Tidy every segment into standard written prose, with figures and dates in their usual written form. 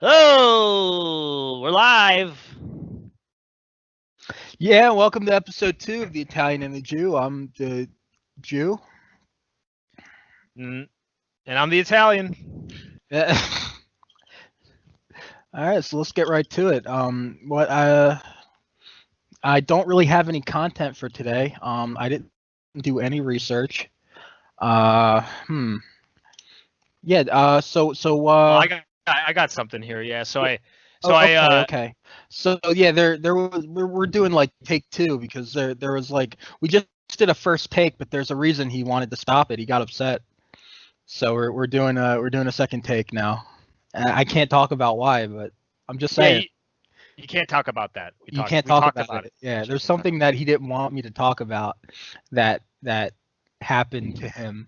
Oh, we're live. Yeah, welcome to episode 2 of The Italian and the Jew. I'm the Jew. And I'm the Italian. All right, so let's get right to it. I don't really have any content for today. I didn't do any research. Uh, hmm. Yeah. Well, I got something here. Yeah. Yeah, So I okay. So yeah, there was we're doing like take two because there was like we just did a first take, but there's a reason he wanted to stop it. He got upset. So we're doing a second take now. And I can't talk about why, but I'm just yeah. saying You can't talk about that. you can't We talk talked about about it. it. Yeah, there's something that he didn't want me to talk about that happened to him.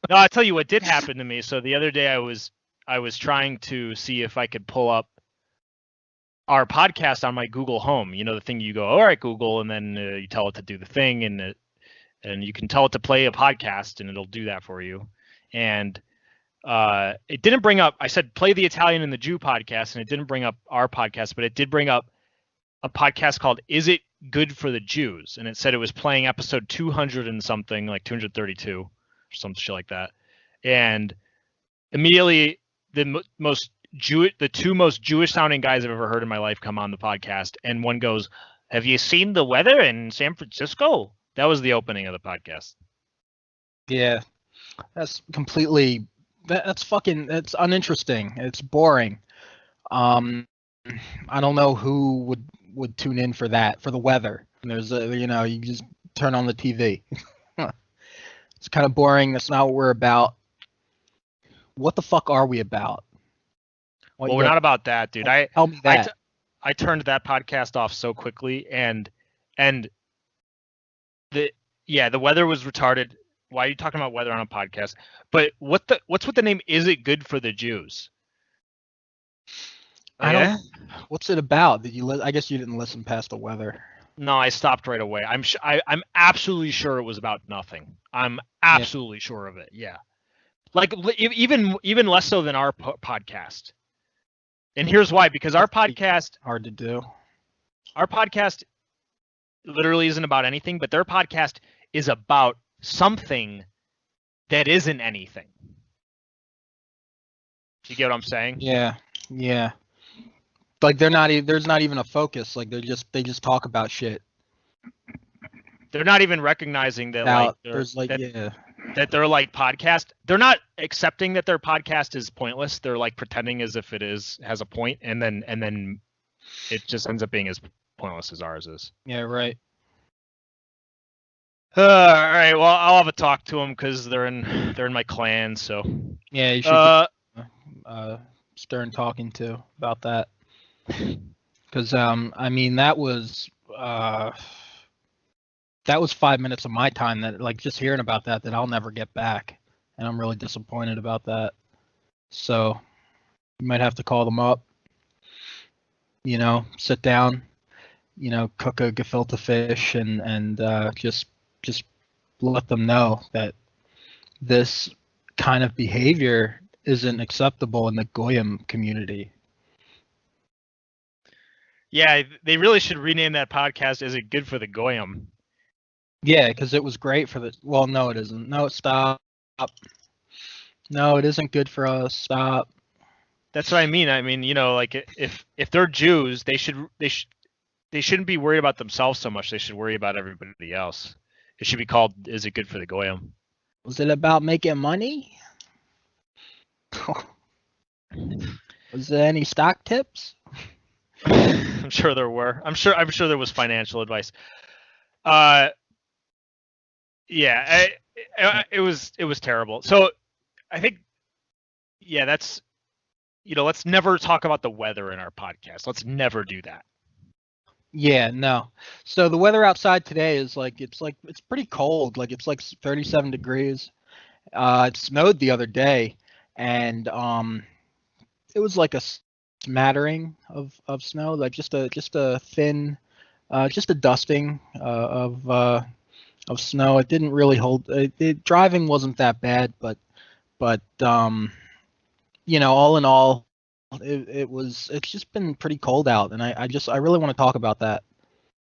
No, I'll tell you what did happen to me. So the other day I was trying to see if I could pull up our podcast on my Google Home. You know, the thing you go, all right, Google, and then you tell it to do the thing, and you can tell it to play a podcast, and it'll do that for you. And it didn't bring up, I said play the Italian and the Jew podcast, and it didn't bring up our podcast, but it did bring up a podcast called Is It Good for the Jews? And it said it was playing episode 200 and something, like 232 or some shit like that. And immediately the two most Jewish sounding guys I've ever heard in my life come on the podcast, and one goes, "Have you seen the weather in San Francisco?" That was the opening of the podcast. Yeah, that's completely that's uninteresting. It's boring. Um, I don't know who would tune in for that for the weather. There's you just turn on the TV. It's kind of boring. That's not what we're about. What the fuck are we about? What Well, you we're got? not about that, dude. Tell me I, that. I turned that podcast off so quickly, and the the weather was retarded. Why are you talking about weather on a podcast? But what's with the name? Is it good for the Jews? I don't. Yeah. What's it about? I guess you didn't listen past the weather. No, I stopped right away. I'm absolutely sure it was about nothing. I'm Yeah. absolutely sure of it. Yeah, like even less so than our podcast. And here's why: because That's hard to do. our podcast literally isn't about anything, but their podcast is about something that isn't anything. Do you get what I'm saying? Yeah. Yeah. Like there's not even a focus. Like they just talk about shit. They're not even recognizing that that they're like podcast. They're not accepting that their podcast is pointless. They're like pretending as if it has a point, and then it just ends up being as pointless as ours is. Yeah, right. All right. Well, I'll have a talk to them because they're in my clan. So Yeah, you should Stern talking to about that. Because I mean that was 5 minutes of my time that like just hearing about that I'll never get back, and I'm really disappointed about that. So you might have to call them up. Sit down. Cook a gefilte fish and just let them know that this kind of behavior isn't acceptable in the Goyim community. yeah, they really should rename that podcast. Is it good for the Goyim? Yeah, because it was great for the. Well, no, it isn't. No, stop. No, it isn't good for us. Stop. That's what I mean. I mean, like if they're Jews, they shouldn't be worried about themselves so much. They should worry about everybody else. It should be called "Is it good for the Goyim?" Was it about making money? Was there any stock tips? I'm sure there were. I'm sure there was financial advice. Yeah, it was terrible. So I think, yeah, that's, let's never talk about the weather in our podcast. Let's never do that. Yeah, no. So the weather outside today is it's pretty cold. Like it's like 37 degrees. It snowed the other day, and it was like a smattering of snow, like just a thin, just a dusting of snow. It didn't really hold. Driving wasn't that bad, but all in all, it's just been pretty cold out, and I really want to talk about that.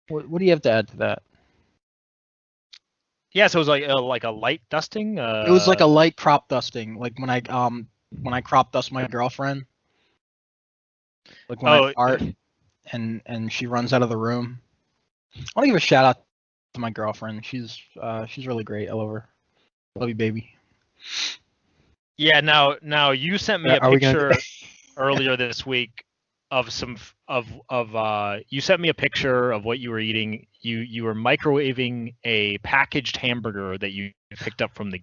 What do you have to add to that? Yeah, so it was like a light dusting. It was like a light crop dusting, like when I crop dust my girlfriend, like when I fart and she runs out of the room. I want to give a shout out to my girlfriend. She's really great. I love her. Love you, baby. Yeah. Now you sent me a picture earlier this week of some you sent me a picture of what you were eating. You were microwaving a packaged hamburger that you picked up from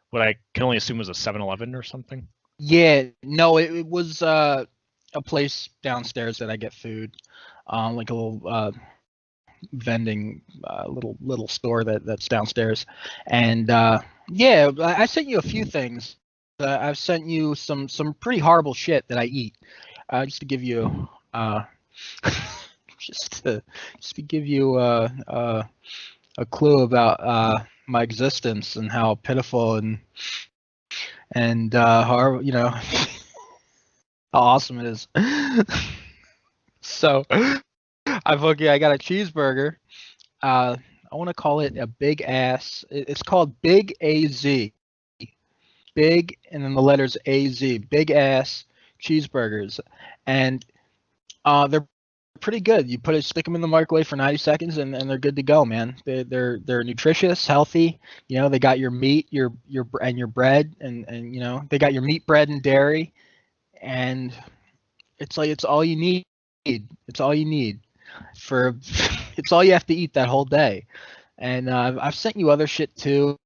what I can only assume was a 7-Eleven or something. Yeah, no, it was a place downstairs that I get food, like a little vending little store that's downstairs, and yeah, I sent you a few things. I've sent you some pretty horrible shit that I eat, just to give you just to give you a clue about my existence and how pitiful and how how awesome it is. So I got a cheeseburger. I want to call it a big ass. It's called Big AZ. Big and then the letters AZ. Big ass cheeseburgers, and they're pretty good. You stick them in the microwave for 90 seconds, and they're good to go, man. They're nutritious, healthy. They got your meat, your bread, and they got your meat, bread, and dairy, and it's all you need. It's all you need for. It's all you have to eat that whole day. And I've sent you other shit too.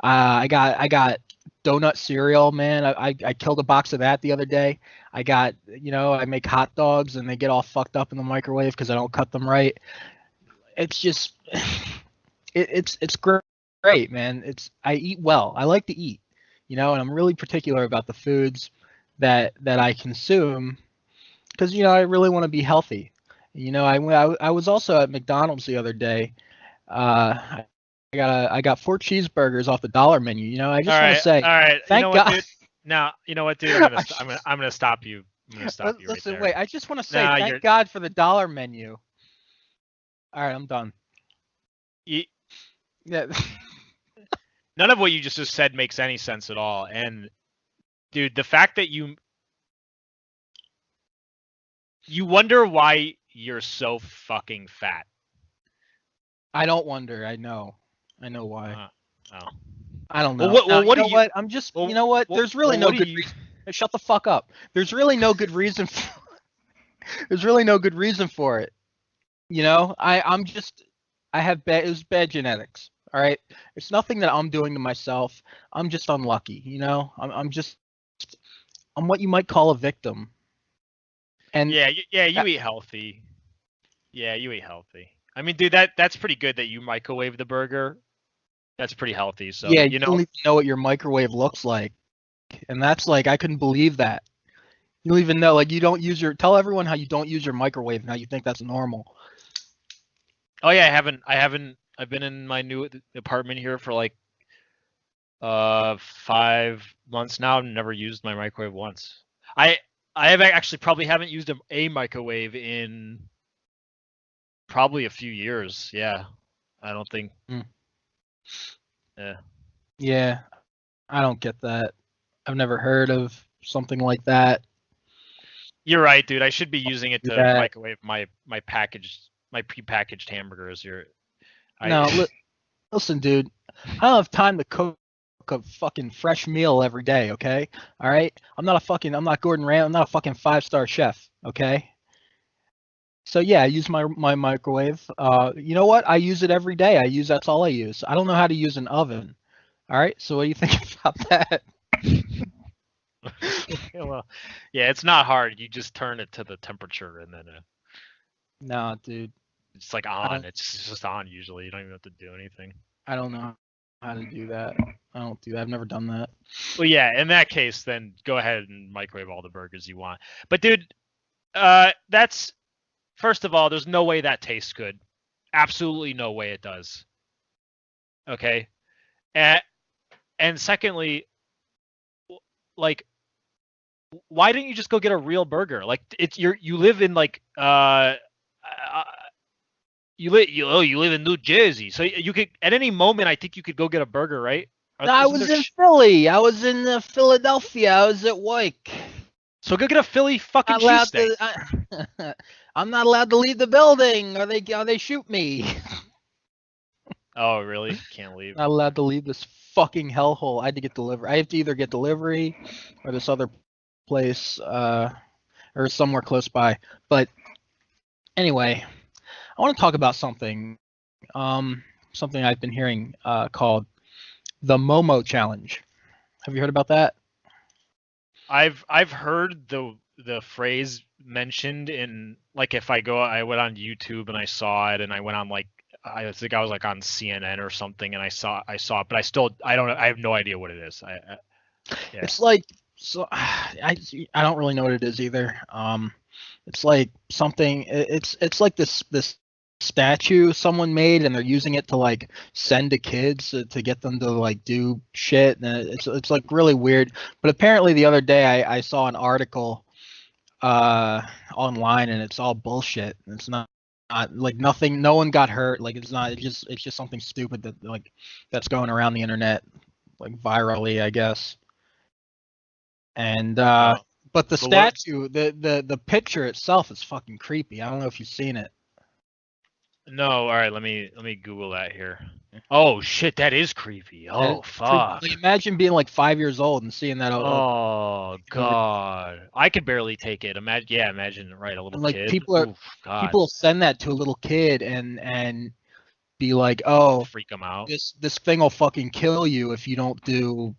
I got donut cereal, man. I killed a box of that the other day. I got, I make hot dogs and they get all fucked up in the microwave because I don't cut them right. It's just, it's great, man. I eat well. I like to eat, and I'm really particular about the foods that I consume because I really want to be healthy. I was also at McDonald's the other day. I got 4 cheeseburgers off the dollar menu. I just want to say, all right. thank God. Dude? Now, you know what, dude? I'm gonna stop you. I'm gonna stop you. Listen, right there. wait. I just want to say, thank God for the dollar menu. All right, I'm done. Yeah. None of what you just said makes any sense at all. And, dude, the fact that you wonder why you're so fucking fat. I don't wonder. I know why. Oh. I don't know. Well, what do you? What? I'm just. You know what? There's really no good reason. Shut the fuck up. There's really no good reason. There's really no good reason for it. I'm just. I have bad. It was bad genetics. All right. It's nothing that I'm doing to myself. I'm just unlucky. I'm just. I'm what you might call a victim. And you eat healthy. Yeah, you eat healthy. I mean, dude, that's pretty good that you microwave the burger. That's pretty healthy. So yeah, you don't even know what your microwave looks like, and that's like I couldn't believe that. You don't even know, like you don't use tell everyone how you don't use your microwave and how you think that's normal. Oh yeah, I've been in my new apartment here for like 5 months now. I've never used my microwave once. I have actually probably haven't used a microwave in probably a few years. Yeah, I don't think. Yeah, I don't get that. I've never heard of something like that. You're right, dude. I should be using it to microwave my prepackaged hamburgers. Listen, dude. I don't have time to cook a fucking fresh meal every day. Okay, all right. I'm not Gordon Ramsay. I'm not a fucking 5-star chef. Okay. So yeah, I use my microwave. You know what? I use it every day. That's all I use. I don't know how to use an oven. All right. So what do you think about that? Well, yeah, it's not hard. You just turn it to the temperature and then. No, dude. It's like on. It's just on usually. You don't even have to do anything. I don't know how to do that. I don't do that. I've never done that. Well, yeah. In that case, then go ahead and microwave all the burgers you want. But dude, that's. First of all, there's no way that tastes good. Absolutely no way it does. Okay. And secondly, like, Why didn't you just go get a real burger? Like you live in like you live in New Jersey, so you could at any moment I think you could go get a burger, right? No, I Isn't was there? in Philly. I was in Philadelphia. I was at work. So go get a Philly fucking Not allowed cheesesteak. to. I'm not allowed to leave the building, or they shoot me. Oh really? Can't leave. Not allowed to leave this fucking hellhole. I had to get delivery. I have to either get delivery or this other place, or somewhere close by. But anyway, I want to talk about something. Something I've been hearing called the Momo Challenge. Have you heard about that? I've heard the phrase mentioned in like if I went on YouTube and I saw it and I went on like I think I was like on CNN or something and I saw it, but I have no idea what it is. Yeah. It's like I don't really know what it is either. It's like something. It's like this statue someone made and they're using it to like send to kids to get them to like do shit, and it's like really weird. But apparently the other day I saw an article online and it's all bullshit. It's not like nothing. No one got hurt. Like it's not. It's just something stupid that like that's going around the internet like virally, I guess. And Oh, but the but what? statue, the picture itself is fucking creepy. I don't know if you've seen it. No, all right. Let me Google that here. Oh shit, that is creepy. Oh fuck. Like, imagine being like 5 years old and seeing that. Oh Over, god, I could barely take it. Imagine, right, a little and like kid. Oof, God, people send that to a little kid and be like, oh, freak them out. this thing will fucking kill you if you don't do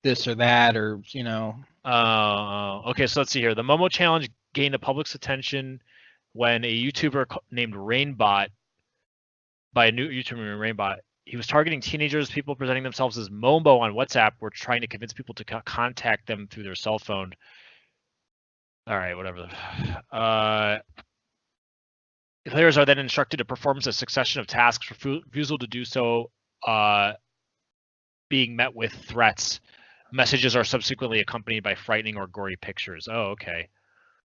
this or that, or you know. Okay, so let's see here. The Momo challenge gained the public's attention when a YouTuber named Rainbot, by a new YouTuber named Rainbot, he was targeting teenagers. People presenting themselves as Momo on WhatsApp were trying to convince people to contact them through their cell phone. All right, whatever. Players are then instructed to perform a succession of tasks. Refusal to do so being met with threats. Messages are subsequently accompanied by frightening or gory pictures. Oh, okay.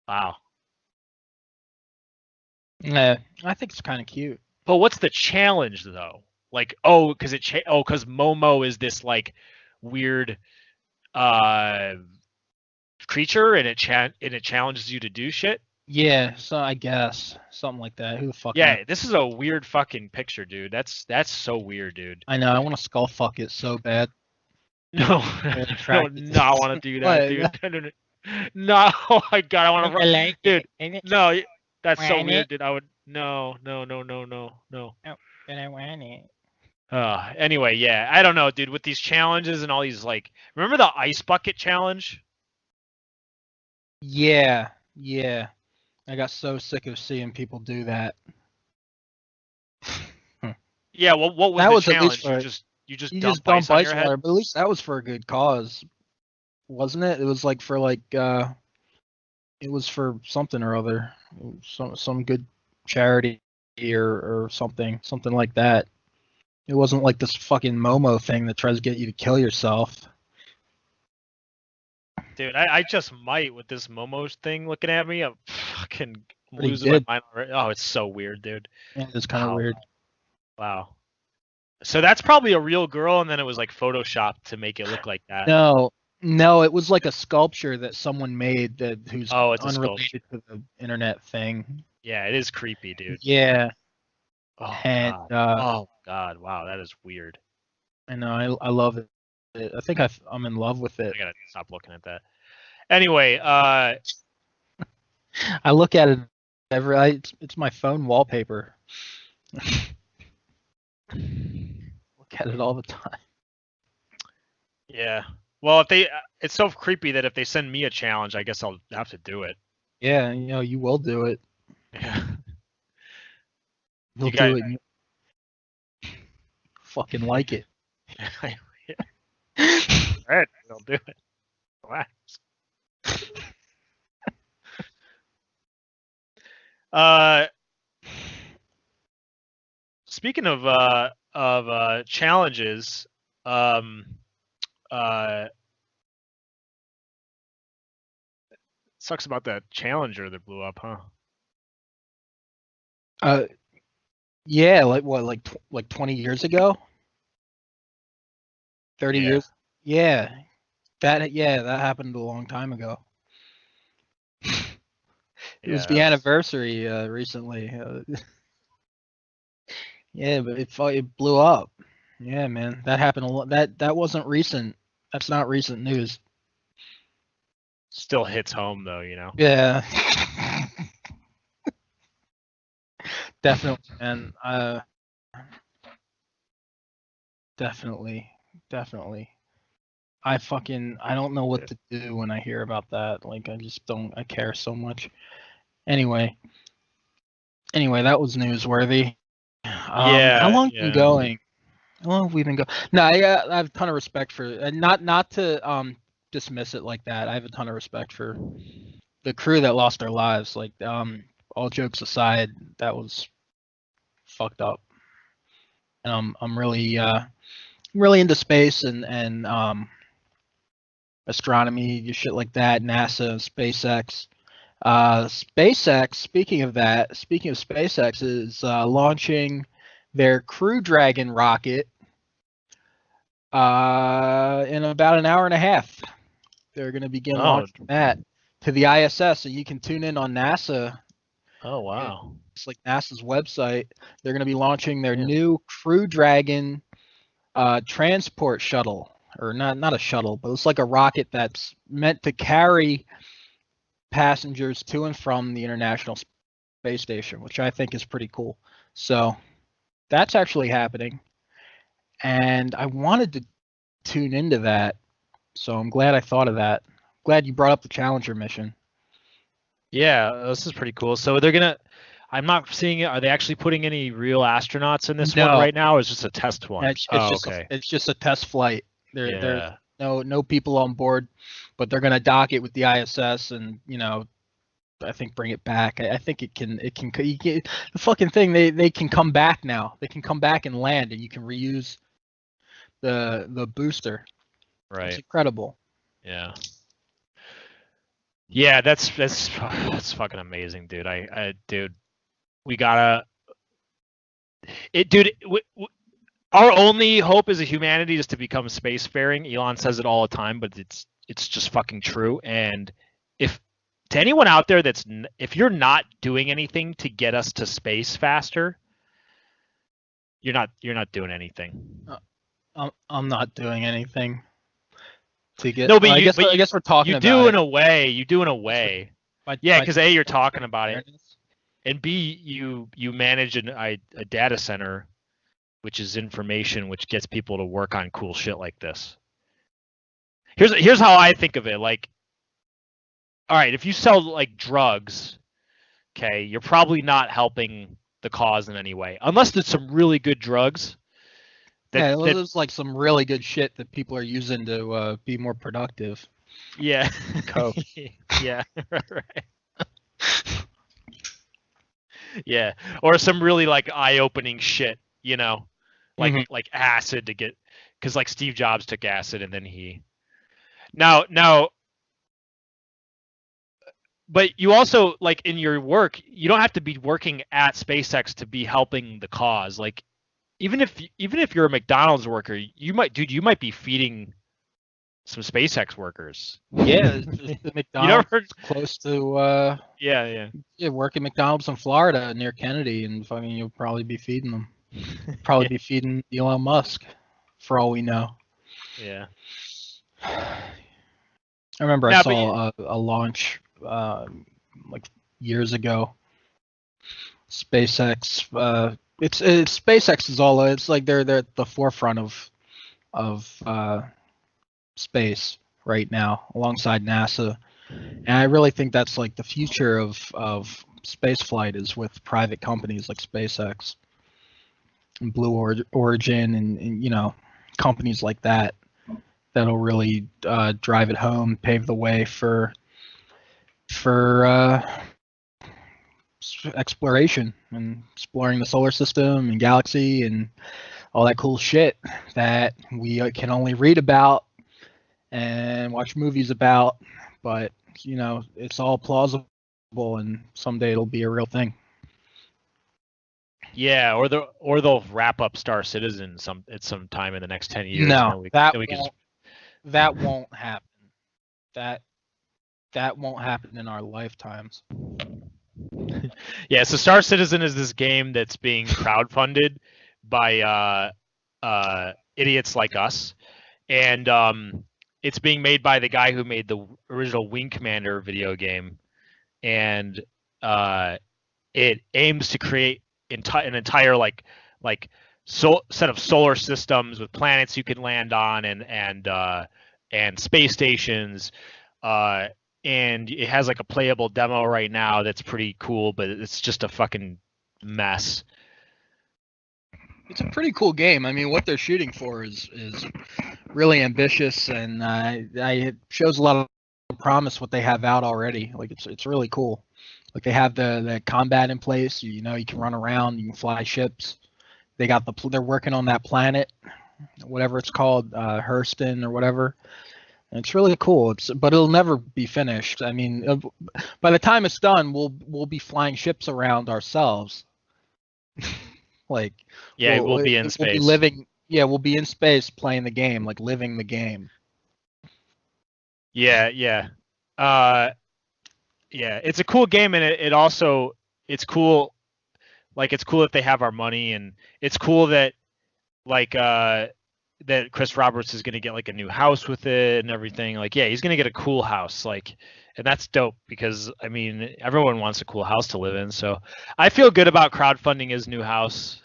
Wow. Yeah, I think it's kind of cute. But what's the challenge though? Like, oh, because because Momo is this like weird creature and it challenges you to do shit. Yeah, so I guess something like that. Who the fuck knows? Yeah, this is a weird fucking picture, dude. That's so weird, dude. I know. I want to skull fuck it so bad. No, I do not want to do that, dude. No, oh my god, I want to run, like dude. it. No, that's so Want weird, it? dude. I would no. Oh, but I want it. Anyway, yeah, I don't know, dude. With these challenges and all these like, remember the ice bucket challenge? Yeah, yeah. I got so sick of seeing people do that. Yeah, well, what was That the was at least challenge? for You just you dump just dump ice on ice your head? water, but at least that was for a good cause, wasn't it? It was like for like it was for something or other, some good charity or something like that. It wasn't like this fucking Momo thing that tries to get you to kill yourself. Dude, I just might with this Momo thing looking at me. I'm fucking But he losing my did. mind already. Oh, it's so weird, dude. Yeah, it's kind of Wow. weird. Wow. So that's probably a real girl, and then it was like photoshopped to make it look like that. No, it was like a sculpture that someone made who's Oh, it's a unrelated to the internet thing. Yeah, it is creepy, dude. Yeah, Oh and god. Oh god. Wow, that is weird. I know I love it. I think I'm in love with it. I gotta stop looking at that. Anyway, I look at it it's my phone wallpaper. Look at it all the time. yeah. Well, it's so creepy that if they send me a challenge, I guess I'll have to do it. Yeah, you know, you will do it. Yeah. You'll You got do it. And you fucking like it. Alright, I'll do it. Relax. Speaking of challenges, Sucks about that Challenger that blew up, huh? Yeah, like what, like 20 years ago, 30 Yeah. years. Yeah, that happened a long time ago. It was the anniversary recently. Yeah, but it blew up. Yeah, man, that happened a lot. That wasn't recent. That's not recent news. Still hits home though, you know. Yeah. Definitely, man. Definitely. I don't know what to do when I hear about that. Like, I care so much. Anyway, that was newsworthy. How long have we been going? How long have we been going? No, I have a ton of respect for, not to dismiss it like that. I have a ton of respect for the crew that lost their lives. Like, all jokes aside, that was fucked up. And I'm really into space and astronomy, shit like that, NASA, SpaceX. SpaceX, speaking of SpaceX, is launching their Crew Dragon rocket in about an hour and a half. They're going to begin launching that to the ISS, and you can tune in on NASA. Oh, wow. It's like NASA's website. They're going to be launching their new Crew Dragon transport shuttle, or not a shuttle, but it's like a rocket that's meant to carry passengers to and from the International Space Station, which I think is pretty cool. So that's actually happening, and I wanted to tune into that, so I'm glad I thought of that. Glad you brought up the Challenger mission. Yeah, this is pretty cool. So I'm not seeing it. Are they actually putting any real astronauts in this one right now, or is it just a test one? It's just a test flight. There's no people on board, but they're gonna dock it with the ISS, and I think bring it back. I think it can the fucking thing. They can come back now. They can come back and land, and you can reuse the booster. Right. It's incredible. Yeah. Yeah, that's fucking amazing, dude. Dude, we gotta. Dude. Our only hope as a humanity is to become spacefaring. Elon says it all the time, but it's just fucking true. And to anyone out there if you're not doing anything to get us to space faster, you're not doing anything. I'm not doing anything to get. No, but I guess we're talking about. You do in a way. Yeah, because A, you're talking about it, and B, you manage a data center, which is information which gets people to work on cool shit like this. Here's how I think of it. Like, all right, if you sell like drugs, okay, you're probably not helping the cause in any way, unless there's some really good drugs. There's like some really good shit that people are using to be more productive. Yeah. Coke. Yeah. Right. Yeah, or some really like eye-opening shit, like acid to get, because like Steve Jobs took acid and then he. Now, but you also, like, in your work, you don't have to be working at SpaceX to be helping the cause. Like, even if you're a McDonald's worker, you might be feeding some SpaceX workers. Yeah, the McDonald's close to. Yeah, work at McDonald's in Florida near Kennedy, and you'll probably be feeding them. Probably be feeding Elon Musk, for all we know. Yeah. I remember I saw a launch like years ago. SpaceX. It's SpaceX is all. It's like they're at the forefront of space right now, alongside NASA. And I really think that's like the future of space flight, is with private companies like SpaceX and Blue Origin and companies like that that'll really drive it home, pave the way for exploration and exploring the solar system and galaxy and all that cool shit that we can only read about and watch movies about, but You know, it's all plausible, and someday it'll be a real thing. Yeah, or they'll wrap up Star Citizen at some time in the next 10 years. No, then we can that won't happen. That won't happen in our lifetimes. Yeah, so Star Citizen is this game that's being crowdfunded by idiots like us, and it's being made by the guy who made the original Wing Commander video game, and it aims to create an entire set of solar systems with planets you can land on and space stations. And it has like a playable demo right now that's pretty cool, but it's just a fucking mess. It's a pretty cool game. I mean, what they're shooting for is really ambitious, and it shows a lot of promise what they have out already. Like it's really cool. Like they have the combat in place. You know, you can run around, you can fly ships. They're working on that planet, whatever it's called, Hurston or whatever. And it's really cool. But it'll never be finished. I mean, by the time it's done, we'll be flying ships around ourselves. Like, yeah, we'll be in space. We'll be living. Yeah, we'll be in space playing the game, like living the game. Yeah. Yeah, it's a cool game, and it's cool. Like, it's cool that they have our money, and it's cool that that Chris Roberts is going to get like a new house with it and everything. Like, yeah, he's going to get a cool house. Like, and that's dope because I mean, everyone wants a cool house to live in. So I feel good about crowdfunding his new house.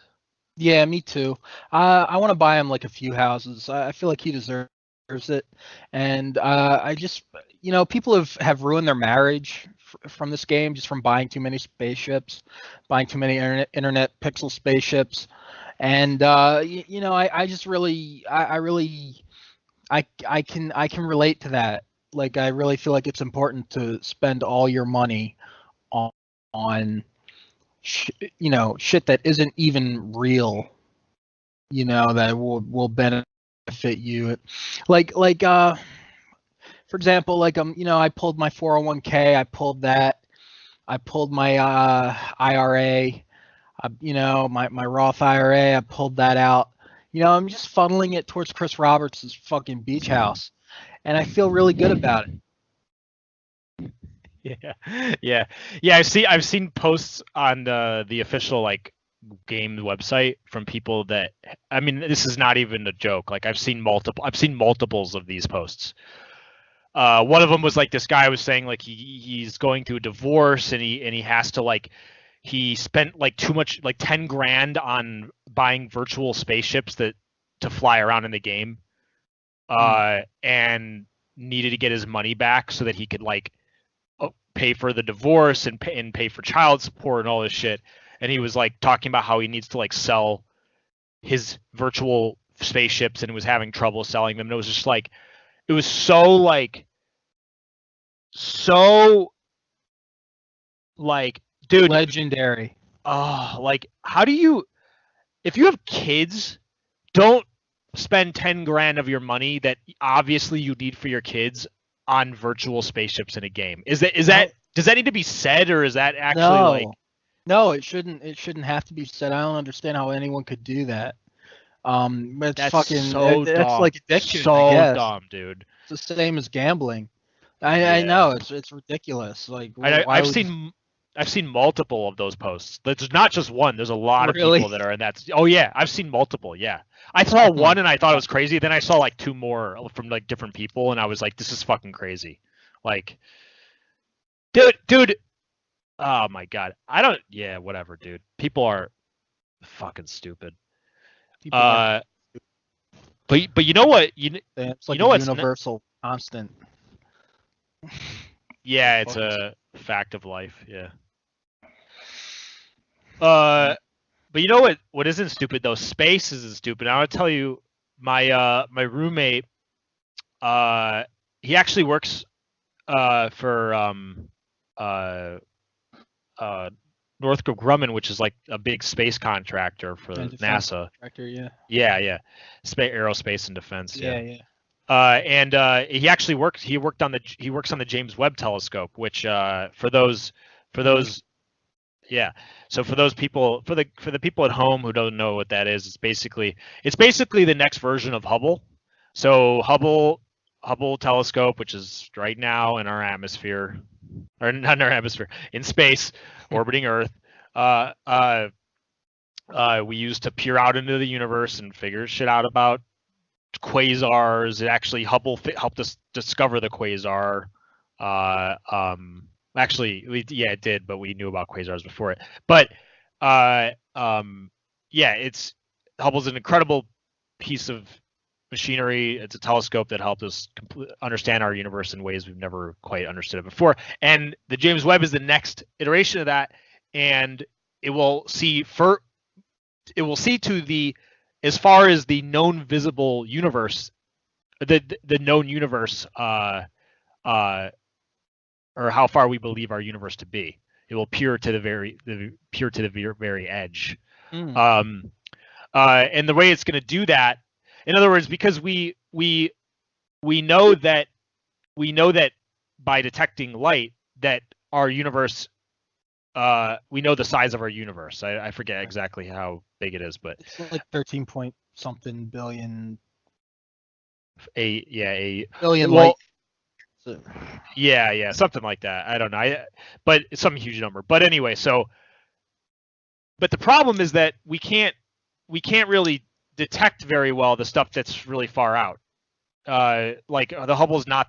Yeah, me too. I want to buy him like a few houses. I feel like he deserves it. And I just, you know, people have ruined their marriage from this game just from buying too many spaceships, buying too many internet pixel spaceships. And you know, I just really, I can relate to that. Like, I really feel like it's important to spend all your money on you know, shit that isn't even real. You know, that will benefit you. Like for example, like you know, I pulled my 401k, I pulled that, I pulled my IRA. You know, my Roth IRA, I pulled that out. You know, I'm just funneling it towards Chris Roberts' fucking beach house, and I feel really good about it. Yeah. I've seen posts on the official like game website from people that, I mean, this is not even a joke. Like, I've seen multiples of these posts. One of them was like this guy was saying like he's going through a divorce, and he has to like. He spent like too much, like 10 grand on buying virtual spaceships to fly around in the game, and needed to get his money back so that he could like pay for the divorce and pay for child support and all this shit. And he was like talking about how he needs to like sell his virtual spaceships and was having trouble selling them. And it was just like, it was so dude, legendary. Oh, like, how do you, if you have kids, don't spend 10 grand of your money that obviously you need for your kids on virtual spaceships in a game. Does that need to be said, or is that actually No, it shouldn't have to be said. I don't understand how anyone could do that. But that's fucking so that's dumb. like addiction. So dumb, dude. It's the same as gambling. I know it's ridiculous. Like, I've seen multiple of those posts. There's not just one. There's a lot of people that are in that. Oh yeah, I've seen multiple. Yeah, I saw one and I thought it was crazy. Then I saw like two more from like different people, and I was like, this is fucking crazy. Like, dude. Oh my god. Yeah, whatever, dude. People are fucking stupid. But you know what? It's like you know a universal constant. Yeah, it's a fact of life. Yeah. But you know what isn't stupid though? Space isn't stupid. I'll tell you, my roommate, he actually works for Northrop Grumman, which is like a big space contractor for NASA. Contractor, yeah. Yeah. Aerospace and defense. Yeah. And he actually works. He works on the James Webb Telescope, which for those, yeah. So for those people, for the people at home who don't know what that is, it's basically the next version of Hubble. So Hubble telescope, which is right now in our atmosphere, or not in our atmosphere, in space, orbiting Earth. We use to peer out into the universe and figure shit out about quasars. It actually Hubble helped us discover the quasar. Actually, it did, but we knew about quasars before it. But it's Hubble's an incredible piece of machinery. It's a telescope that helped us understand our universe in ways we've never quite understood it before. And the James Webb is the next iteration of that, and it will see to the as far as the known visible universe, the known universe, or how far we believe our universe to be. It will peer to the very edge. And the way it's going to do that, in other words, because we know that by detecting light that our universe, we know the size of our universe. I forget exactly how big it is, but it's like 13 point something billion. Billion light. Yeah, something like that. I don't know. But it's some huge number. But anyway, but the problem is that we can't really detect very well the stuff that's really far out. Like the Hubble's not.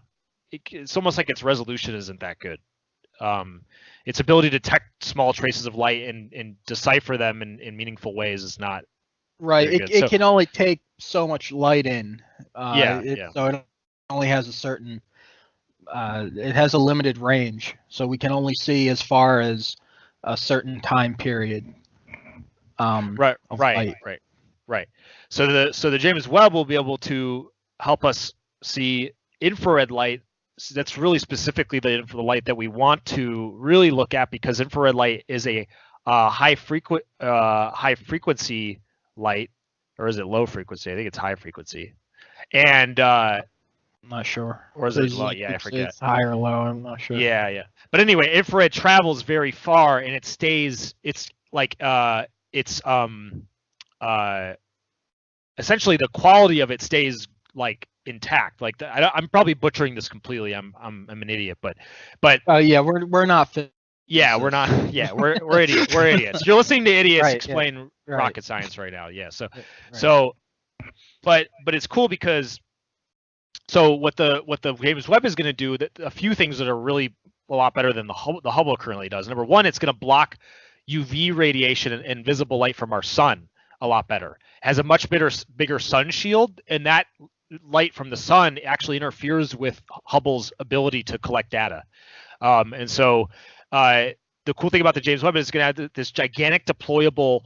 It's almost like its resolution isn't that good. Its ability to detect small traces of light and decipher them in meaningful ways is not right. It can only take so much light in. So it only has a certain. It has a limited range, so we can only see as far as a certain time period. Right. So the James Webb will be able to help us see infrared light. That's really specifically the light that we want to really look at, because infrared light is a high frequency light, or is it low frequency? I think it's high frequency, and I'm not sure. Or is it low? Yeah, I forget. It's high or low. I'm not sure. Yeah. But anyway, infrared travels very far, and it stays. It's like essentially the quality of it stays like intact. Like I'm probably butchering this completely. I'm an idiot, but we're not. Yeah, we're not. Yeah, we're idiots. We're idiots. You're listening to idiots explain rocket science right now. Yeah. But it's cool because. So what the James Webb is going to do, a few things that are really a lot better than the Hubble currently does. Number one, it's going to block UV radiation and visible light from our sun a lot better. It has a much bigger sun shield, and that light from the sun actually interferes with Hubble's ability to collect data. And so the cool thing about the James Webb is it's going to have this gigantic deployable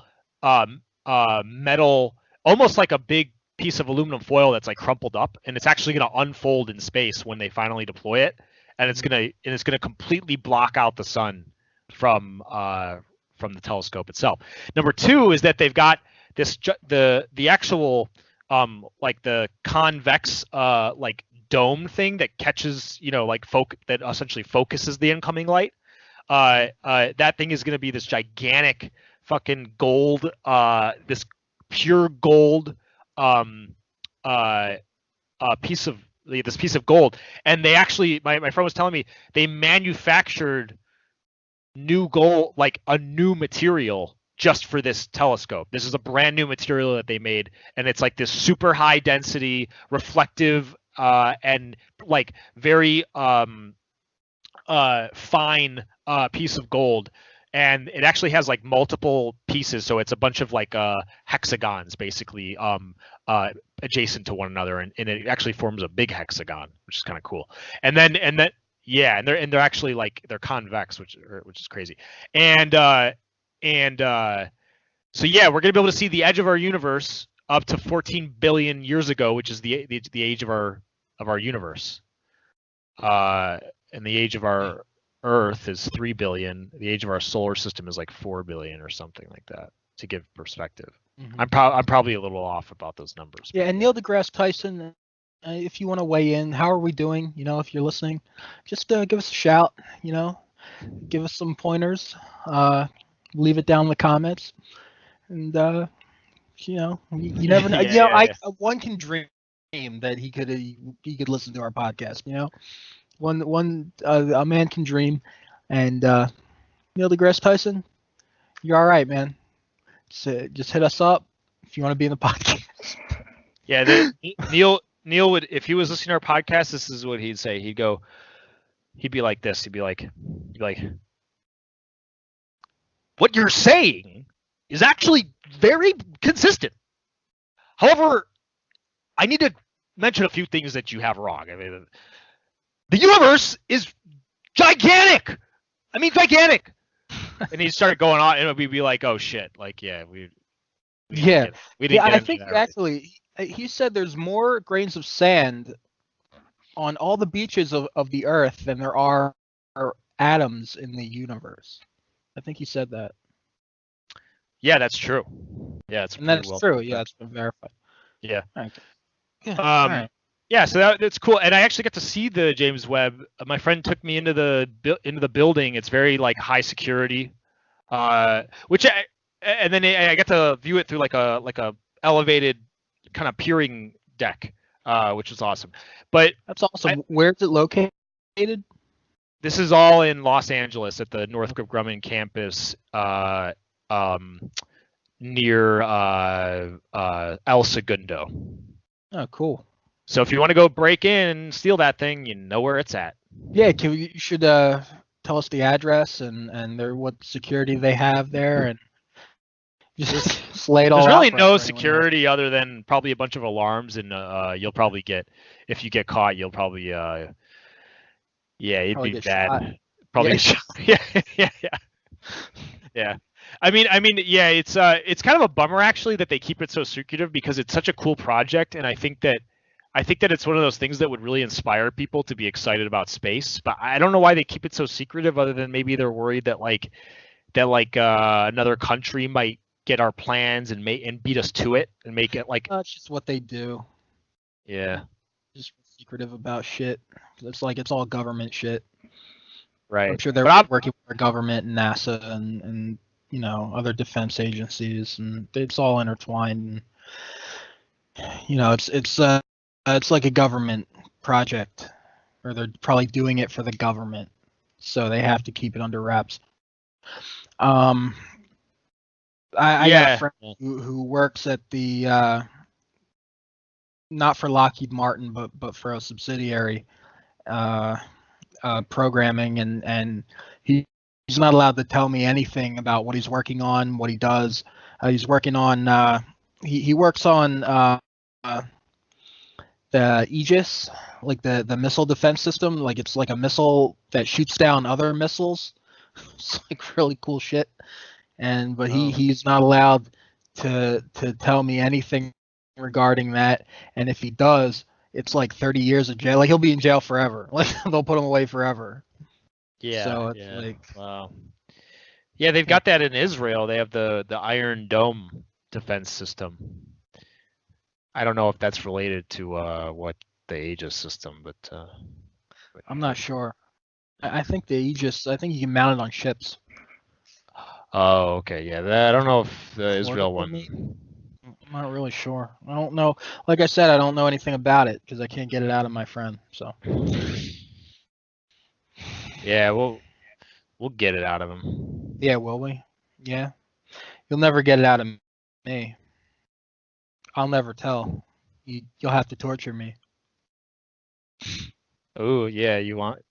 metal, almost like a big piece of aluminum foil that's like crumpled up, and it's actually going to unfold in space when they finally deploy it, and it's going to completely block out the sun from the telescope itself. Number two is that they've got this the actual like the convex like dome thing that catches, that essentially focuses the incoming light. That thing is going to be this gigantic fucking gold, this pure gold piece of gold. And they actually, my friend was telling me, they manufactured new gold, like a new material just for this telescope. This is a brand new material that they made, and it's like this super high density, reflective, and like very fine piece of gold. And it actually has like multiple pieces, so it's a bunch of like hexagons basically adjacent to one another, and it actually forms a big hexagon, which is kind of cool. And they're actually like they're convex, which is crazy. And so yeah, we're gonna be able to see the edge of our universe up to 14 billion years ago, which is the age of our universe. And the age of our Earth is 3 billion. The age of our solar system is like 4 billion or something like that, to give perspective. Mm-hmm. I'm probably a little off about those numbers. Yeah, and Neil deGrasse Tyson if you want to weigh in, how are we doing? If you're listening, just give us a shout. Give us some pointers. Leave it down in the comments, and you never know. Yeah, yeah, yeah. One can dream that he could listen to our podcast. A man can dream, and Neil deGrasse Tyson, you're all right, man. Just hit us up if you want to be in the podcast. Yeah, Neil would, if he was listening to our podcast, this is what he'd say. He'd be like this. He'd be like, what you're saying is actually very consistent. However, I need to mention a few things that you have wrong. I mean, the universe is gigantic. I mean, gigantic. And he started going on, and we'd be like, oh shit, like, yeah, we didn't get I into think that, right? actually he said there's more grains of sand on all the beaches of the earth than there are atoms in the universe. I think he said that. Yeah, that's true. Yeah, it's And that's well true. said. Yeah, it's been verified. Yeah. Okay. Yeah. All right. Yeah, so that's cool, and I actually got to see the James Webb. My friend took me into the building. It's very like high security, and then I got to view it through like a elevated kind of peering deck, which was awesome. But That's awesome. Where's it located? this is all in Los Angeles at the Northrop Grumman campus, near El Segundo. Oh, cool. So if you want to go break in and steal that thing, you know where it's at. Yeah, you should tell us the address and what security they have there, and just lay it all out. There's really for no everyone. security other than probably a bunch of alarms, and you'll probably if you get caught, you'll probably it'd Probably be get bad. shot. Probably Yeah. get shot. Yeah. I mean, it's kind of a bummer actually that they keep it so secretive, because it's such a cool project, and I think that it's one of those things that would really inspire people to be excited about space. But I don't know why they keep it so secretive, other than maybe they're worried that another country might get our plans and beat us to it and make it like. That's just what they do. Yeah. Just secretive about shit. It's like it's all government shit. Right. I'm sure they're working with the government and NASA and other defense agencies, and it's all intertwined. And, it's like a government project, or they're probably doing it for the government, so they have to keep it under wraps. I got a friend who works at the not for Lockheed Martin, but for a subsidiary, programming, and he's not allowed to tell me anything about what he's working on, what he does. He's working on he works on the Aegis, like the missile defense system. Like it's like a missile that shoots down other missiles. It's like really cool shit. But he's not allowed to tell me anything regarding that. And if he does, it's like 30 years of jail. Like he'll be in jail forever. Like they'll put him away forever. Yeah. So it's like, wow. Yeah, they've got that in Israel. They have the Iron Dome defense system. I don't know if that's related to what the Aegis system, but I'm not sure. I think the Aegis. I think you can mount it on ships. Oh, okay. Yeah, I don't know if the Israel one. I'm not really sure. I don't know. Like I said, I don't know anything about it because I can't get it out of my friend. So. Yeah, we'll get it out of him. Yeah, will we? Yeah. You'll never get it out of me. I'll never tell. You'll have to torture me. Oh yeah, you want,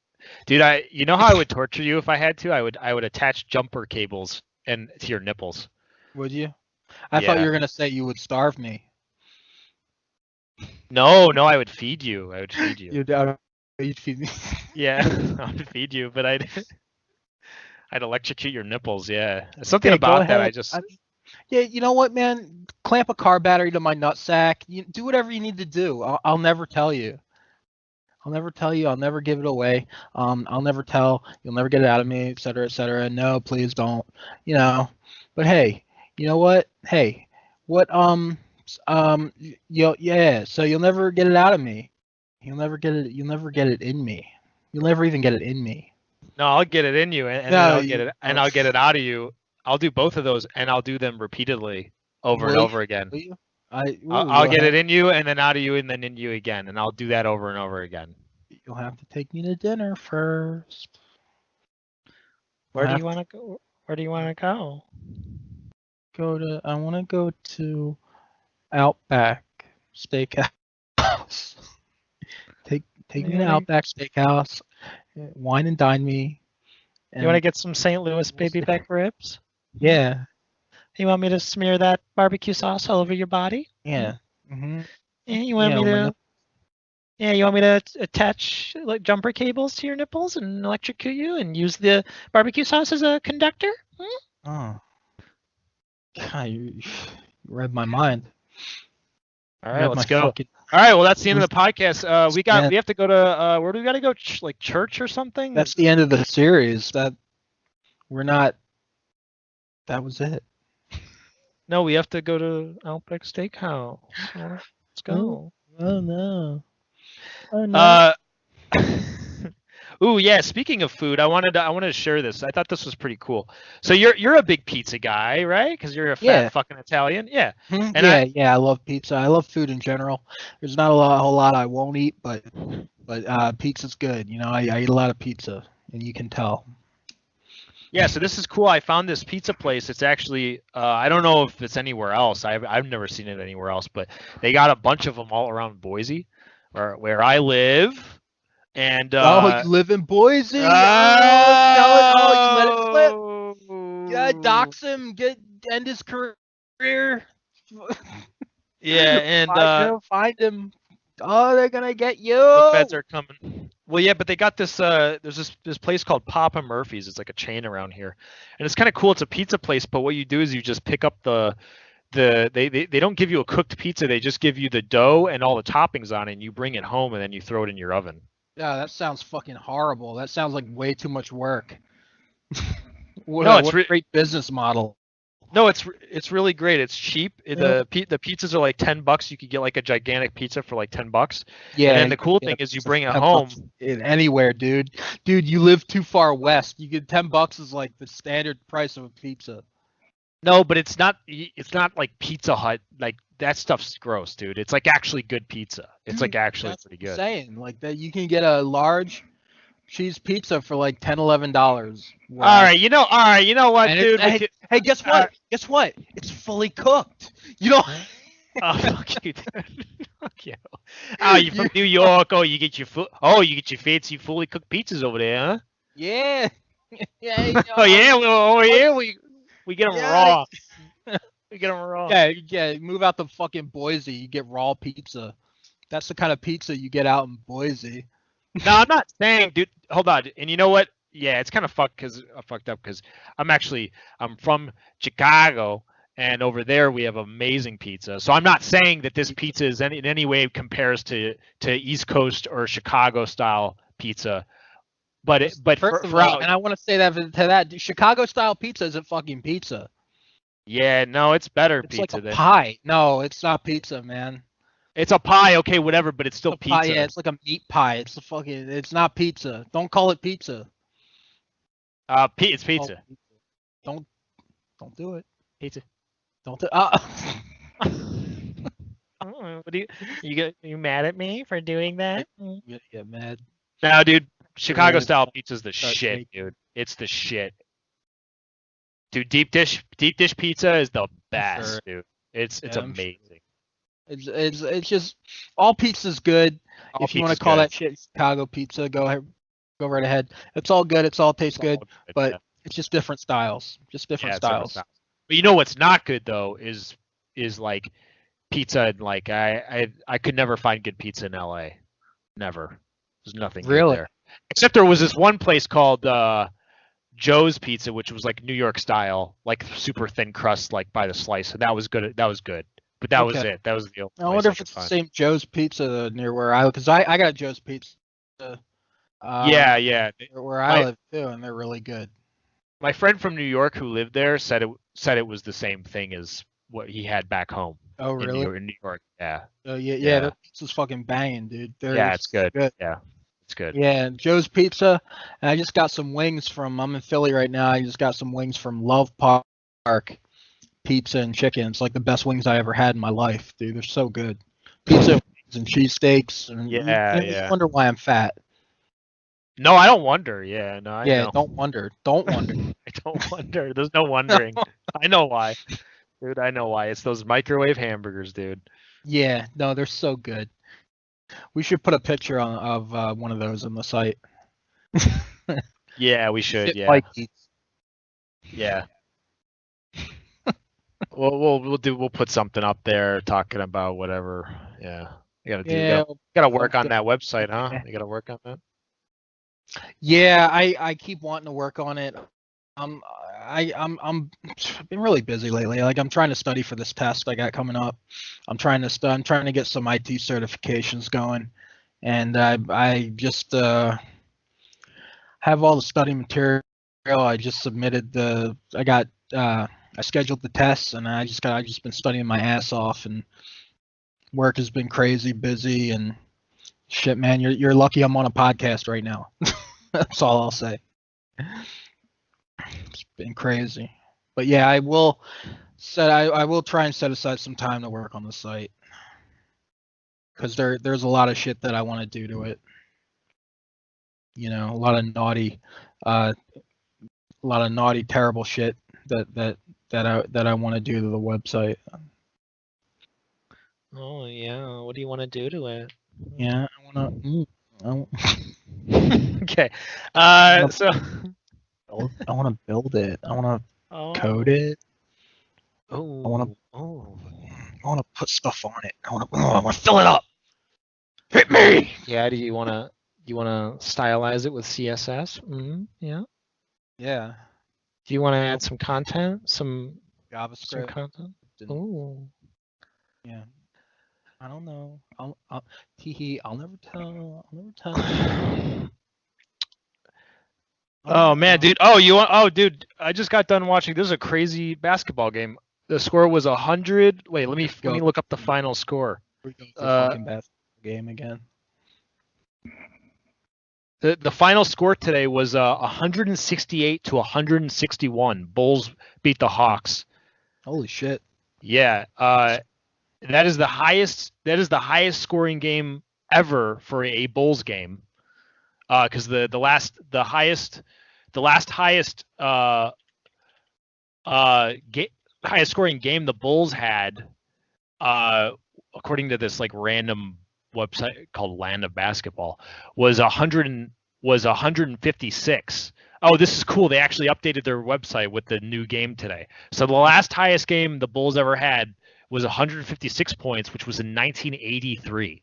dude? You know how I would torture you if I had to? I would attach jumper cables to your nipples. Would you? I thought you were gonna say you would starve me. No, I would feed you. I would feed you. You'd feed me. Yeah, I would feed you, but I'd electrocute your nipples. Yeah, something about that. Yeah, you know what, man? Clamp a car battery to my nutsack. You do whatever you need to do. I'll never tell you. I'll never tell you. I'll never give it away. I'll never tell. You'll never get it out of me, et cetera, et cetera. No, please don't. But hey, you know what? Hey, what? So you'll never get it out of me. You'll never get it. You'll never get it in me. You'll never even get it in me. No, I'll get it in you, and then I'll get it, and I'll get it out of you. I'll do both of those, and I'll do them repeatedly over and over again. Will you? I'll get it in you, and then out of you, and then in you again, and I'll do that over and over again. You'll have to take me to dinner first. Where do you want to go? Where do you want to go? I want to go to Outback Steakhouse. Take me to Outback Steakhouse. Wine and dine me. You want to get some St. Louis baby back ribs? Yeah. You want me to smear that barbecue sauce all over your body? Yeah. Mm-hmm. Yeah. You want me to? Yeah. You want me to attach like jumper cables to your nipples and electrocute you and use the barbecue sauce as a conductor? Oh. God, you read my mind. All right, let's go. All right, well that's the end of the podcast. We have to go to where do we got to go? Like church or something? That's the end of the series. That was it. No, we have to go to Outback Steakhouse. Let's go. Oh no. Oh no. Ooh, yeah. Speaking of food, I wanted to share this. I thought this was pretty cool. So you're a big pizza guy, right? Because you're a fat fucking Italian. Yeah. And I love pizza. I love food in general. There's not a whole lot I won't eat, but pizza's good. You know, I eat a lot of pizza, and you can tell. Yeah, so this is cool. I found this pizza place. It's actually I don't know if it's anywhere else. I've never seen it anywhere else, but they got a bunch of them all around Boise, where I live. And you live in Boise? You let it slip. Yeah, dox him. End his career. Yeah, and find him. Oh, they're gonna get you. The feds are coming. Well, yeah, but they got this. There's this place called Papa Murphy's. It's like a chain around here, and it's kind of cool. It's a pizza place, but what you do is you just pick up they don't give you a cooked pizza. They just give you the dough and all the toppings on it, and you bring it home, and then you throw it in your oven. Yeah, that sounds fucking horrible. That sounds like way too much work. What a great business model. No, it's really great. It's cheap. The pizzas are like $10. You could get like a gigantic pizza for like $10. Yeah. And then the cool thing is you bring it home. Anywhere, dude. Dude, you live too far west. You get $10 is like the standard price of a pizza. No, but it's not like Pizza Hut. Like that stuff's gross, dude. It's like actually good pizza. It's like actually pretty good. Saying like that, you can get a large cheese pizza for like $10-11. All right, you know what, dude? Hey, guess what? Guess what? It's fully cooked. You know. Oh, fuck you, dude. Fuck you. Oh, you're from New York. Oh, you get your fancy fully cooked pizzas over there, huh? Yeah. Yeah. Oh yeah. Over here we get them raw. We get them raw. Yeah. Move out to fucking Boise. You get raw pizza. That's the kind of pizza you get out in Boise. No, I'm not saying, dude. Hold on. And you know what? Yeah, it's kind of fucked up because I'm from Chicago, and over there we have amazing pizza. So I'm not saying that this pizza is in any way compares to East Coast or Chicago style pizza. But and I want to say that Chicago style pizza isn't fucking pizza. Yeah, no, it's better it's pizza like a than pie. No, it's not pizza, man. It's a pie, okay, whatever, but it's still pizza. Pie, yeah, it's like a meat pie. It's not pizza. Don't call it pizza. It's pizza. Don't do it. Pizza. Don't do. What do you mad at me for doing that? You get mad. No, dude. Chicago style pizza's the shit, dude. It's the shit. Dude, deep dish pizza is the best, dude. It's amazing. It's just all pizza's good. If you want to call that shit Chicago pizza, go right ahead. It's all good. It all tastes good, but it's just different styles. Just different styles. But you know what's not good though is like pizza and like I could never find good pizza in LA. Never. There's nothing really good there. Except there was this one place called Joe's Pizza, which was like New York style, like super thin crust, like by the slice. And that was good. But that was it. That was the only place. I wonder if it's the same Joe's Pizza near where I live, because I got Joe's Pizza. Yeah. Where I live too, and they're really good. My friend from New York who lived there said it was the same thing as what he had back home. Oh, really? In New York. Yeah. Yeah, Yeah. their pizza's fucking banging, dude. Yeah, it's good. Yeah, it's good. Yeah, Joe's Pizza. And I just got some wings from. I'm in Philly right now. I just got some wings from Love Park Pizza and Chicken. It's like the best wings I ever had in my life, dude. They're so good. Pizza wings and cheesesteaks. And Yeah, you yeah. wonder why I'm fat. No, I don't wonder. Yeah, no, I Yeah, know. don't wonder. Don't wonder. I don't wonder. There's no wondering. I know why. Dude, I know why. It's those microwave hamburgers, dude. Yeah, no, they're so good. We should put a picture of one of those on the site. Yeah, we should. Shit Yeah. Mike eats. Yeah. We'll put something up there talking about whatever. Yeah. You gotta work on that website, huh? You gotta work on that. Yeah, I keep wanting to work on it. I'm been really busy lately. Like I'm trying to study for this test I got coming up. I'm trying to get some IT certifications going, and I just have all the study material. I just submitted I scheduled the tests, and I just been studying my ass off, and work has been crazy busy and shit, man. You're lucky I'm on a podcast right now. That's all I'll say. It's been crazy, but yeah, I will try and set aside some time to work on the site, because there's a lot of shit that I want to do to it. You know, a lot of naughty, terrible shit that I want to do to the website. Oh yeah. What do you want to do to it? Yeah, I want Okay. So to build it. I want Oh. to code it. Oh. I want to put stuff on it. I want to fill it up. Hit me. Yeah. Do you want to stylize it with CSS? Yeah. Yeah. Do you want to add some content? Some JavaScript. content? and- Oh. Yeah. I don't know. I'll never tell. I'll never tell. Oh man, dude. Dude. I just got done watching. This is a crazy basketball game. The score was 100. Wait, let me look up the final score. Here we go with the fucking basketball game again. The final score today was 168 to 161. Bulls beat the Hawks. Holy shit. Yeah. That is the highest scoring game ever for a Bulls game. Because the last highest highest scoring game the Bulls had, according to this like random website called Land of Basketball, was 156. Oh, this is cool. They actually updated their website with the new game today. So the last highest game the Bulls ever had was 156 points, which was in 1983.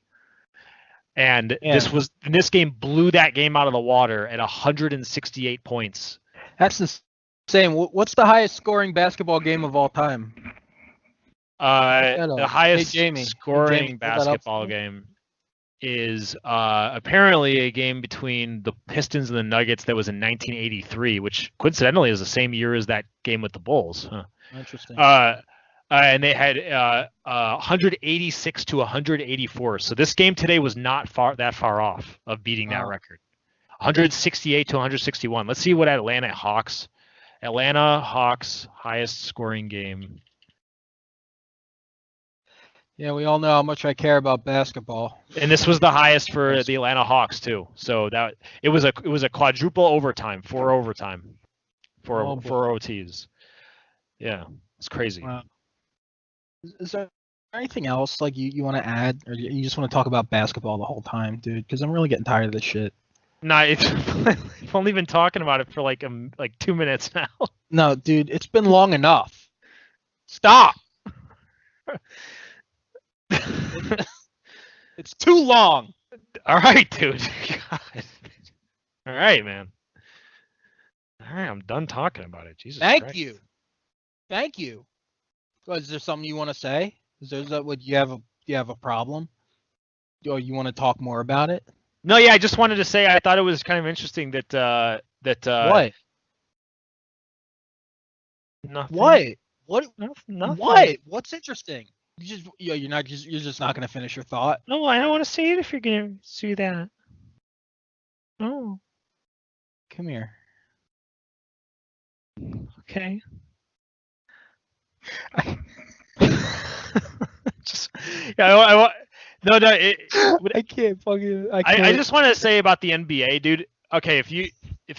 And this game blew that game out of the water at 168 points. That's insane. What's the highest scoring basketball game of all time? The highest scoring basketball game is apparently a game between the Pistons and the Nuggets that was in 1983, which coincidentally is the same year as that game with the Bulls. Huh. Interesting. And they had 186 to 184. So this game today was not that far off of beating that record. 168 to 161. Let's see what Atlanta Hawks highest scoring game. Yeah, we all know how much I care about basketball. And this was the highest for the Atlanta Hawks too. So that it was a quadruple overtime, four OTs. Yeah, it's crazy. Wow. Is there anything else like you want to add, or you just want to talk about basketball the whole time, dude? Because I'm really getting tired of this shit. No, I've only been talking about it for like 2 minutes now. No, dude, it's been long enough. Stop. It's too long. All right, dude. God. All right, man. All right, I'm done talking about it. Jesus Christ. Thank you. Is there something you want to say? Would you have a problem? Or you want to talk more about it? No, yeah, I just wanted to say I thought it was kind of interesting that What? Nothing. What? What? Nothing. What? What's interesting? You're just not gonna finish your thought. No, I don't want to see it if you're gonna see that. Oh, Come here. okay. Just Yeah, no. I can't fucking. I just want to say about the NBA, dude. Okay, if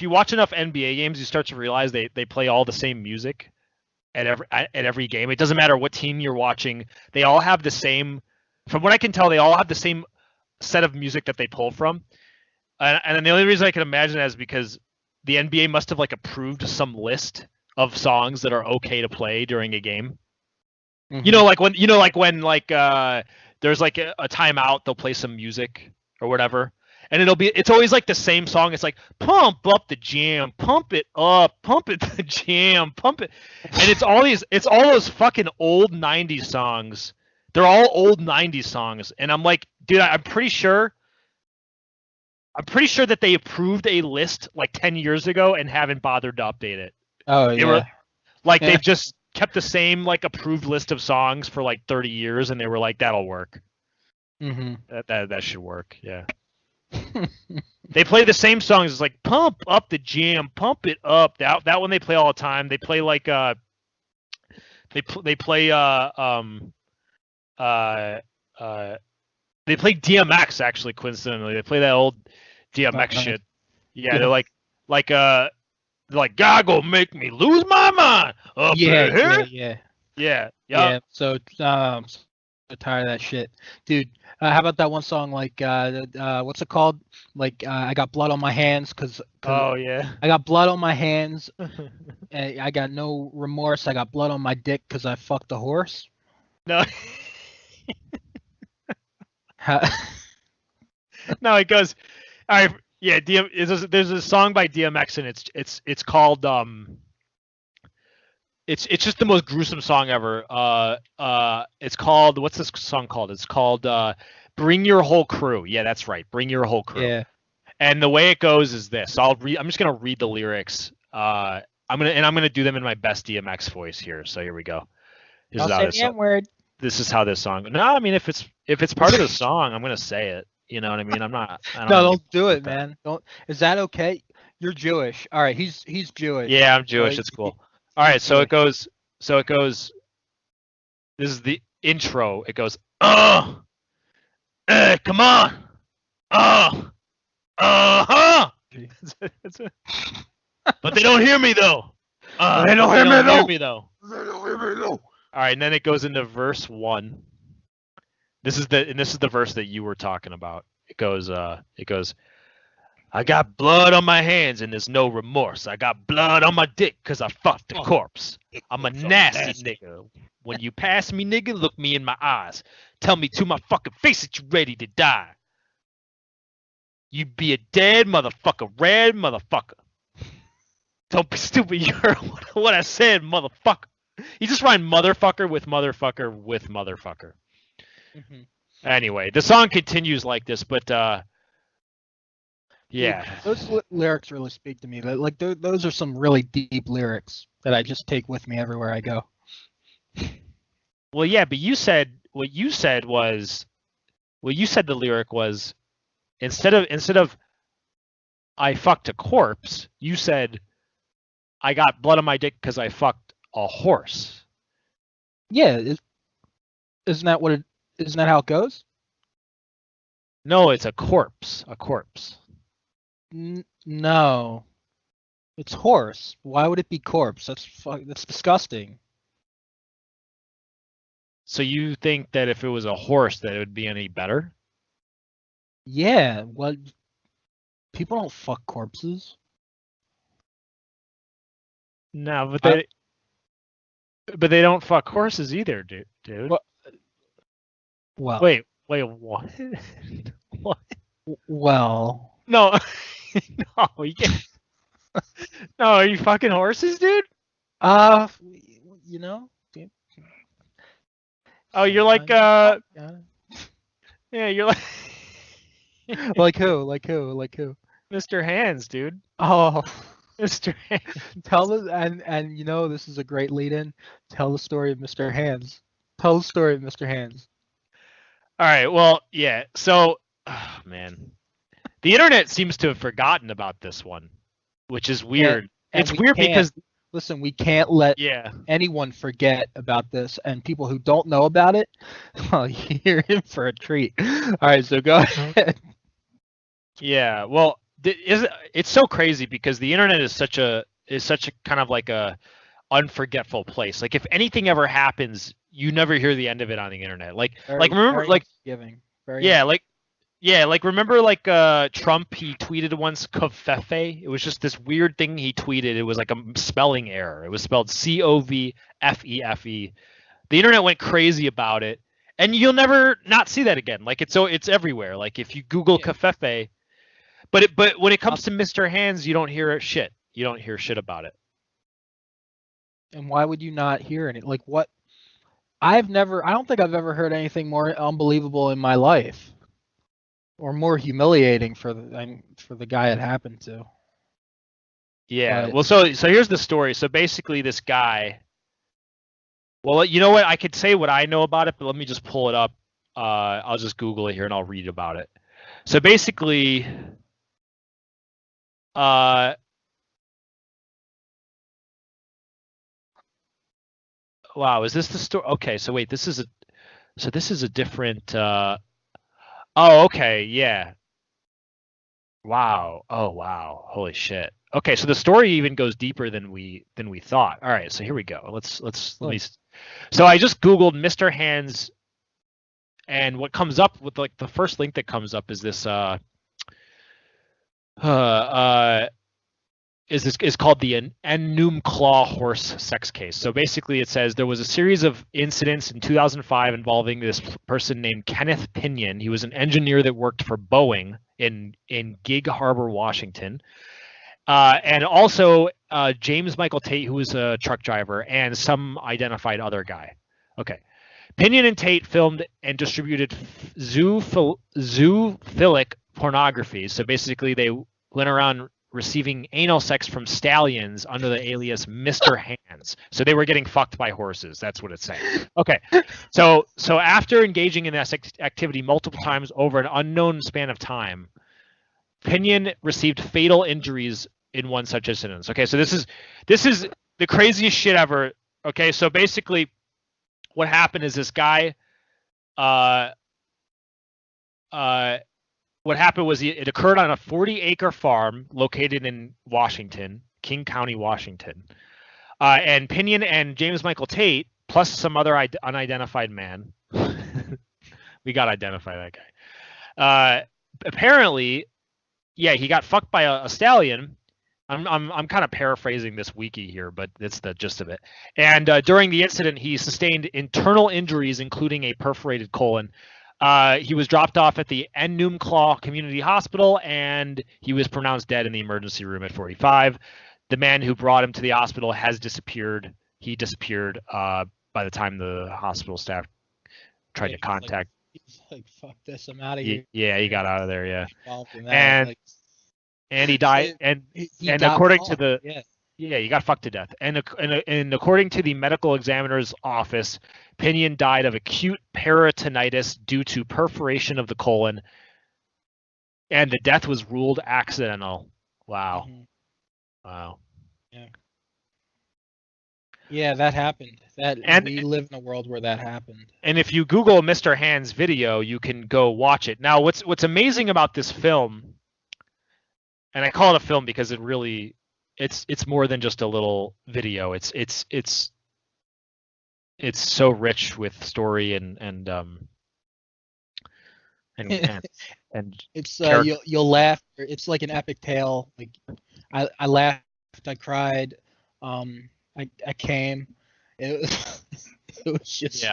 you watch enough NBA games, you start to realize they play all the same music at every game. It doesn't matter what team you're watching. They all have the same. From what I can tell, they all have the same set of music that they pull from. And then the only reason I can imagine that is because the NBA must have like approved some list of songs that are okay to play during a game. Mhm. You know, like when there's like a timeout, they'll play some music or whatever, and it's always like the same song. It's like pump up the jam, pump it up, pump it the jam, pump it, and it's all those fucking old '90s songs. They're all old '90s songs, and I'm like, dude, I'm pretty sure that they approved a list like 10 years ago and haven't bothered to update it. Oh They yeah. were like Yeah. they've just kept the same like approved list of songs for like 30 years, and they were like, that'll work. Mm-hmm. That should work. Yeah. They play the same songs. It's like pump up the jam, pump it up. That one they play all the time. They play like they play they play DMX actually, coincidentally. They play that old DMX shit. Yeah, Yeah. they're like God go make me lose my mind up Yeah, here. yeah. Yeah. So so tired of that shit, dude. How about that one song like what's it called? Like I got blood on my hands because Oh yeah. I got blood on my hands. And I got no remorse. I got blood on my dick because I fucked a horse. No. Ha- No, it goes. All right. Yeah. There's a song by DMX, and it's called It's just the most gruesome song ever. It's called, what's this song called? It's called "Bring Your Whole Crew." Yeah, that's right. Bring Your Whole Crew. yeah. And the way it goes is this. I'm just gonna read the lyrics. I'm gonna do them in my best DMX voice here. So here we go. This is how this song. N-word. This is how this song. No, I mean if it's part of the song, I'm gonna say it. You know what I mean? I'm not. I No, don't don't do it, that. man. Don't. Is that okay? You're Jewish. All right, he's Jewish. Yeah, I'm Jewish. So It's cool. All right, so it Jewish. goes. This is the intro. It goes, come on, huh. But they don't hear me though. They don't hear me, though. All right, and then it goes into verse 1. This is the verse that you were talking about. It goes. I got blood on my hands and there's no remorse. I got blood on my dick because I fucked the corpse. I'm a nasty nigga. When you pass me, nigga, look me in my eyes. Tell me to my fucking face that you ready to die. You be a dead motherfucker, red motherfucker. Don't be stupid. You heard what I said, motherfucker. You just rhyme motherfucker with motherfucker with motherfucker. Mhm. Anyway, the song continues like this, but yeah. Dude, those lyrics really speak to me. Like those are some really deep lyrics that I just take with me everywhere I go. Well, yeah, but the lyric was instead of I fucked a corpse, you said I got blood on my dick because I fucked a horse. Yeah, isn't that how it goes? No, it's a corpse. A corpse. No, it's horse. Why would it be corpse? That's disgusting. So you think that if it was a horse that it would be any better? Yeah, well, people don't fuck corpses. No, but they don't fuck horses either, dude. Well, Wait, what? What? well, No, no, you can't. No, are you fucking horses, dude? you know. Oh, you're like Yeah. yeah, you're like Like who? Like who? Like who? Mr. Hands, dude. Oh, Mr. Hands. tell the and you know this is a great lead-in. Tell the story of Mr. Hands. Tell the story, Mr. Hands. All right. Well, yeah. So, oh, man, the internet seems to have forgotten about this one, which is weird. And It's we weird can't- because Listen, we can't let yeah. anyone forget about this, and people who don't know about it, well, you're in for a treat. All right, so go ahead. Yeah, well, it's so crazy because the internet is such a kind of like a unforgetful place. Like if anything ever happens, you never hear the end of it on the internet. Like remember Very like giving. Very like remember like Trump, he tweeted once Covfefe. It was just this weird thing he tweeted. It was like a spelling error. It was spelled Covfefe. The internet went crazy about it, and you'll never not see that again. Like it's everywhere. Like if you Google Covfefe, but when it comes to Mr. Hands, you don't hear shit. You don't hear shit about it. And why would you not hear any? Like what? I don't think I've ever heard anything more unbelievable in my life, or more humiliating for the guy it happened to. Yeah. But- Well, so here's the story. So basically, this guy. Well, you know what? I could say what I know about it, but let me just pull it up. I'll just Google it here and I'll read about it. So basically, wow, is this the story? Okay, so wait, this is a different. Oh, okay, yeah. Wow. Oh, wow. Holy shit. Okay, so the story even goes deeper than we thought. All right, so here we go. Let me. So I just Googled Mr. Hands, and what comes up with like the first link that comes up is this is called the Enumclaw horse sex case. So basically, it says there was a series of incidents in 2005 involving this person named Kenneth Pinion. He was an engineer that worked for Boeing in Gig Harbor, Washington, and also James Michael Tate, who was a truck driver, and some identified other guy. Okay. Pinion and Tate filmed and distributed zoophilic pornography. So basically, they went around receiving anal sex from stallions under the alias Mr. Hands. So they were getting fucked by horses. That's what it's saying. Okay. So after engaging in this activity multiple times over an unknown span of time, Pinion received fatal injuries in one such incident. Okay, so this is the craziest shit ever. Okay, so basically what happened is this guy what happened was it occurred on a 40-acre farm located in Washington, King County, Washington. And Pinion and James Michael Tate, plus some other unidentified man, we got to identify that guy. Apparently, yeah, he got fucked by a stallion. I'm kind of paraphrasing this wiki here, but it's the gist of it. And during the incident, he sustained internal injuries, including a perforated colon. He was dropped off at the Enumclaw Community Hospital, and he was pronounced dead in the emergency room at 45. The man who brought him to the hospital has disappeared. He disappeared by the time the hospital staff tried to contact. He's like, fuck this, I'm out of here. Yeah, he got out of there. Yeah, And he died. And according to the he got fucked to death. And according to the medical examiner's office, Pinion died of acute peritonitis due to perforation of the colon, and the death was ruled accidental. Wow. Mm-hmm. Wow. Yeah, that happened. We live in a world where that happened. And if you Google Mr. Hands video, you can go watch it. Now, what's amazing about this film, and I call it a film because it really it's more than just a little video. It's so rich with story and it's you'll laugh. It's like an epic tale. Like I laughed, I cried, I came. It was just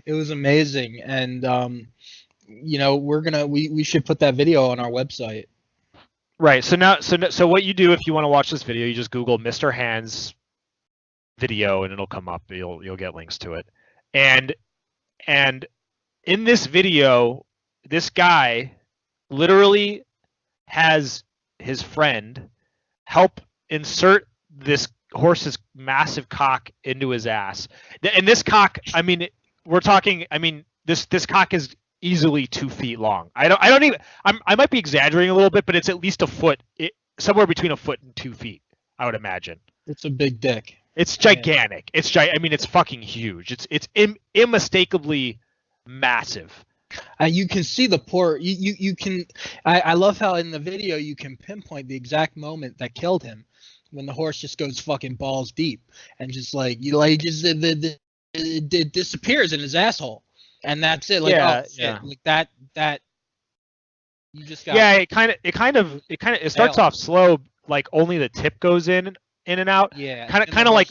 it was amazing, and we should put that video on our website. Right. So what you do if you want to watch this video, you just Google Mr. Hands video and it'll come up. You'll get links to it. And in this video, this guy literally has his friend help insert this horse's massive cock into his ass. And this cock, I mean, we're talking. I mean, this cock is easily 2 feet long. I don't even. I might be exaggerating a little bit, but it's at least a foot. Somewhere between a foot and 2 feet, I would imagine. It's a big dick. It's gigantic. I mean, it's fucking huge. It's unmistakably massive. You can see the pore. You can. I love how in the video you can pinpoint the exact moment that killed him, when the horse just goes fucking balls deep and just like it disappears in his asshole, and that's it. Like, Yeah, oh shit, yeah. like that. You just got. Yeah, it starts off slow, like only the tip goes in and out. Yeah. Kind and of the like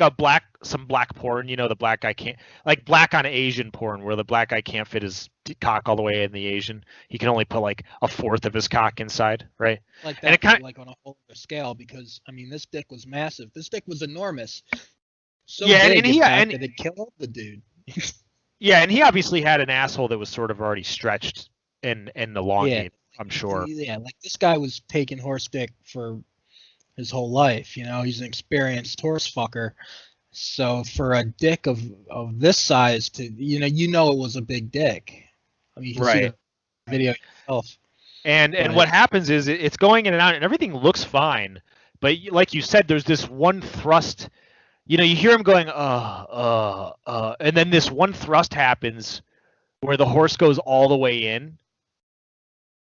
horse, some black porn, the black guy can't, like black on Asian porn where the black guy can't fit his cock all the way in the Asian. He can only put like a fourth of his cock inside, right? like and that, it kinda- like on a whole other scale, because I mean this dick was massive. This dick was enormous. So Yeah, big, and in he- fact, and- that it killed the dude. Yeah, and he obviously had an asshole that was sort of already stretched and elongated, I'm sure. Yeah, like this guy was taking horse dick for his whole life. He's an experienced horse fucker. So for a dick of this size to it was a big dick. I mean, you can see Right. the video yourself. And what happens is it's going in and out, and everything looks fine. But like you said, there's this one thrust. You hear him going, and then this one thrust happens where the horse goes all the way in.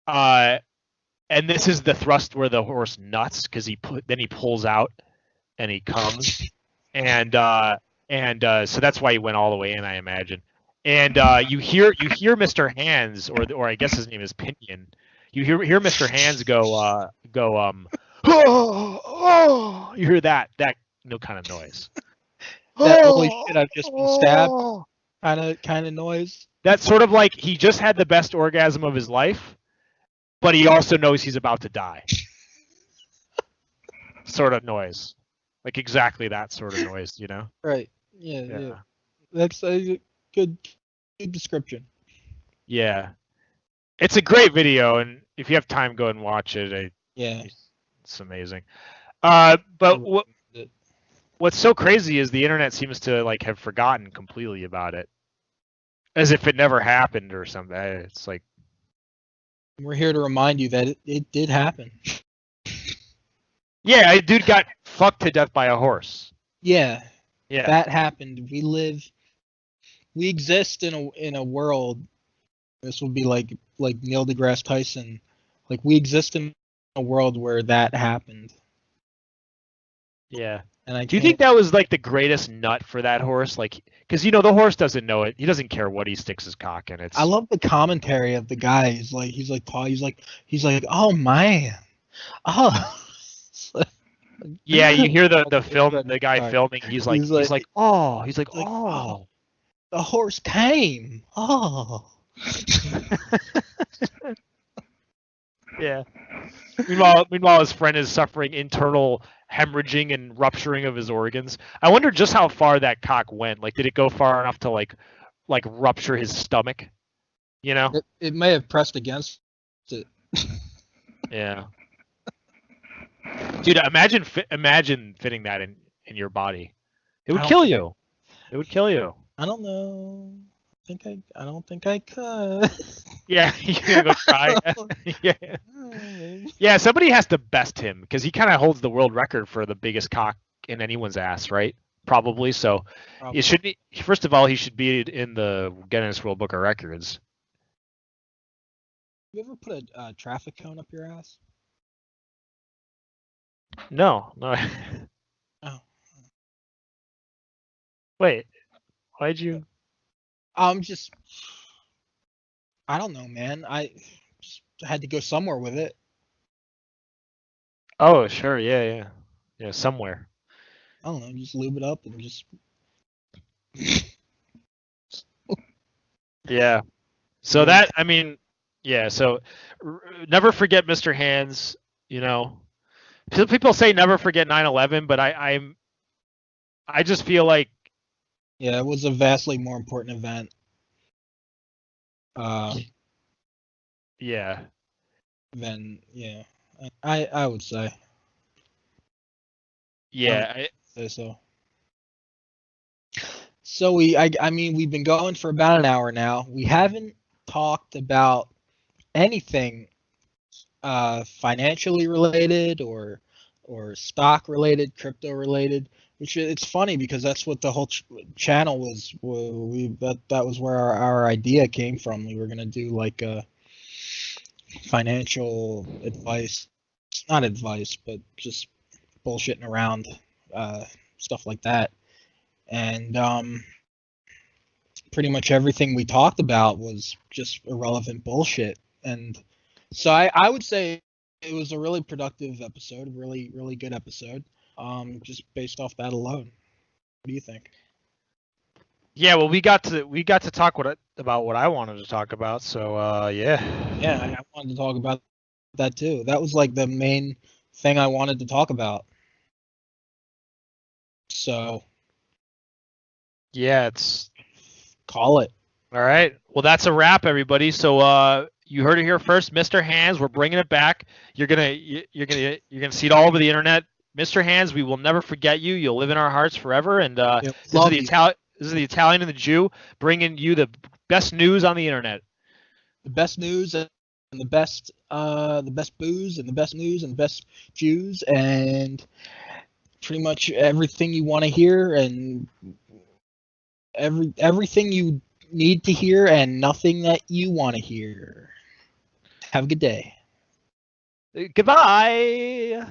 And this is the thrust where the horse nuts because then he pulls out and he comes, and so that's why he went all the way in, I imagine. And you hear Mr. Hands, or I guess his name is Pinion. You hear Mr. Hands go oh, you hear that kind of noise. That holy shit, I've just been stabbed kind of noise. That's sort of like he just had the best orgasm of his life, but he also knows he's about to die. Sort of noise. Like exactly that sort of noise, Right. Yeah. That's a good description. Yeah. It's a great video, and if you have time, go and watch it. It's amazing. But what's so crazy is the internet seems to like have forgotten completely about it, as if it never happened or something. It's like we're here to remind you that it did happen. Yeah, a dude got fucked to death by a horse. Yeah. Yeah. That happened. We exist in a world. This would be like Neil deGrasse Tyson. Like we exist in a world where that happened. Yeah. And do you think that was like the greatest nut for that horse? Like, because the horse doesn't know it. He doesn't care what he sticks his cock in. I love the commentary of the guy. He's like, oh man, oh. Yeah, you hear the guy filming. He's like, oh, the horse came. Oh. Yeah. Meanwhile, his friend is suffering internal hemorrhaging and rupturing of his organs. I wonder just how far that cock went. Like, did it go far enough to like rupture his stomach? It may have pressed against it. Yeah. Dude, imagine fitting that in your body. It would kill you. It would kill you. I don't know. I don't think I could. Yeah, you're gonna go try. Yeah. Yeah, somebody has to best him because he kind of holds the world record for the biggest cock in anyone's ass, right? Probably. So it should be. First of all, he should be in the Guinness World Book of Records. You ever put a traffic cone up your ass? No. Oh. Wait. Why'd you? I don't know, man. I just had to go somewhere with it. Oh, sure. Yeah. Somewhere. I don't know. Just lube it up and just. Yeah. So that, I mean, yeah. So never forget Mr. Hands. People say never forget 9/11, but I just feel like. Yeah, it was a vastly more important event. Yeah. I would say. Yeah. I say so. So I mean, we've been going for about an hour now. We haven't talked about anything financially related or stock related, crypto related. Which it's funny because that's what the whole channel was. That was where our idea came from. We were gonna do like a financial advice, not advice, but just bullshitting around, stuff like that. And pretty much everything we talked about was just irrelevant bullshit. And so I would say it was a really productive episode, a really, really good episode, just based off that alone. What do you think? Yeah, well, we got to talk about what I wanted to talk about. So yeah. Yeah, I wanted to talk about that too. That was like the main thing I wanted to talk about. So Yeah, it's call it. all right. Well, that's a wrap, everybody. So you heard it here first, Mr. Hands. We're bringing it back. You're gonna see it all over the internet. Mr. Hands, we will never forget you. You'll live in our hearts forever. And Yep. This is the Italian and the Jew bringing you the best news on the internet. The best news and the best booze and the best news and the best Jews and pretty much everything you want to hear and everything you need to hear and nothing that you want to hear. Have a good day. Goodbye.